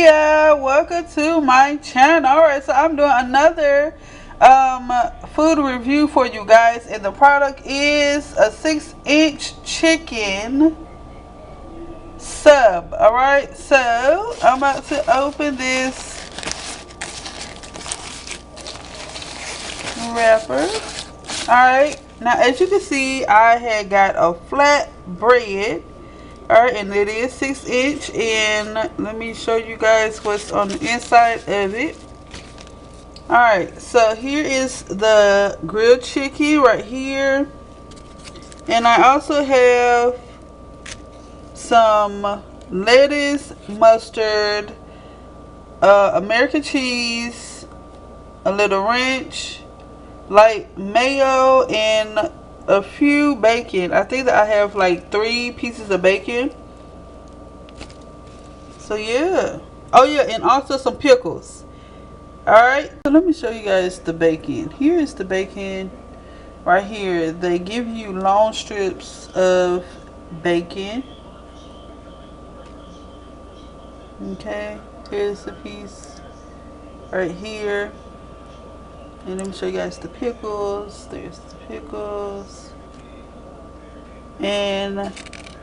Yeah, welcome to my channel. Alright, so I'm doing another food review for you guys, and the product is a 6-inch chicken sub. Alright, so I'm about to open this wrapper. Alright, now as you can see, I had got a flatbread. Alright, and it is 6-inch, and let me show you guys what's on the inside of it. Alright, so here is the grilled chicken right here, and I also have some lettuce, mustard, American cheese, a little ranch, light mayo, and a few bacon. I think that I have like 3 pieces of bacon. So yeah. Oh yeah, and also some pickles. Alright, so let me show you guys the bacon. Here is the bacon right here. They give you long strips of bacon. Okay, here's the piece right here. And let me show you guys the pickles. There's the pickles. And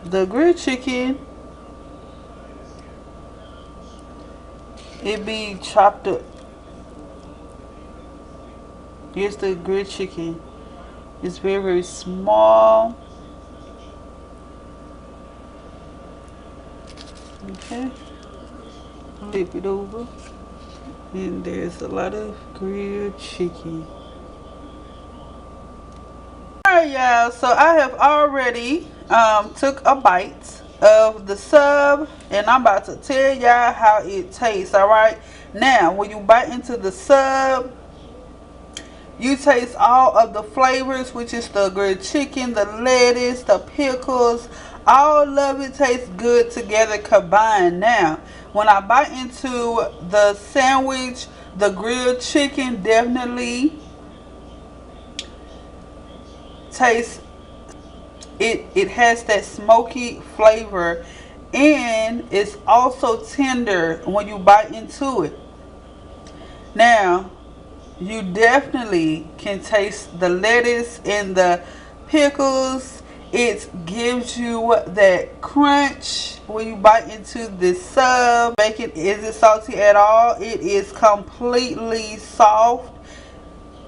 the grilled chicken, it be chopped up. Here's the grilled chicken. It's very, very small. Okay. Flip it over. And there's a lot of grilled chicken. Alright, y'all, so I have already took a bite of the sub, and I'm about to tell y'all how it tastes. Alright, now when you bite into the sub, you taste all of the flavors, which is the grilled chicken, the lettuce, the pickles. All of it tastes good together combined. Now, when I bite into the sandwich, the grilled chicken definitely tastes, it has that smoky flavor, and it's also tender when you bite into it. Now, you definitely can taste the lettuce and the pickles. It gives you that crunch when you bite into this sub. Bacon isn't salty at all. It is completely soft.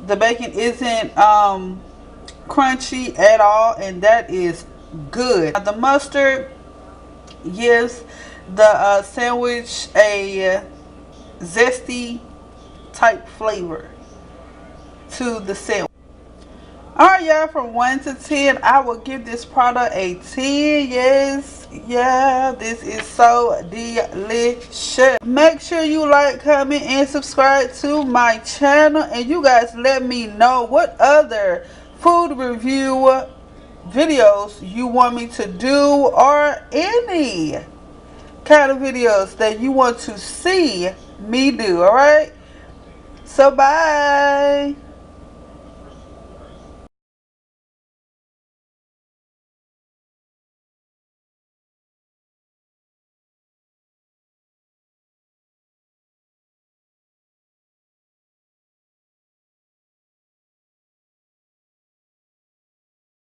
The bacon isn't crunchy at all, and that is good. The mustard gives the sandwich a zesty type flavor to the sandwich. Alright, y'all, from 1 to 10, I will give this product a 10. Yes, yeah, this is so delicious. Make sure you like, comment, and subscribe to my channel, and you guys let me know what other food review videos you want me to do, or any kind of videos that you want to see me do. Alright, so bye.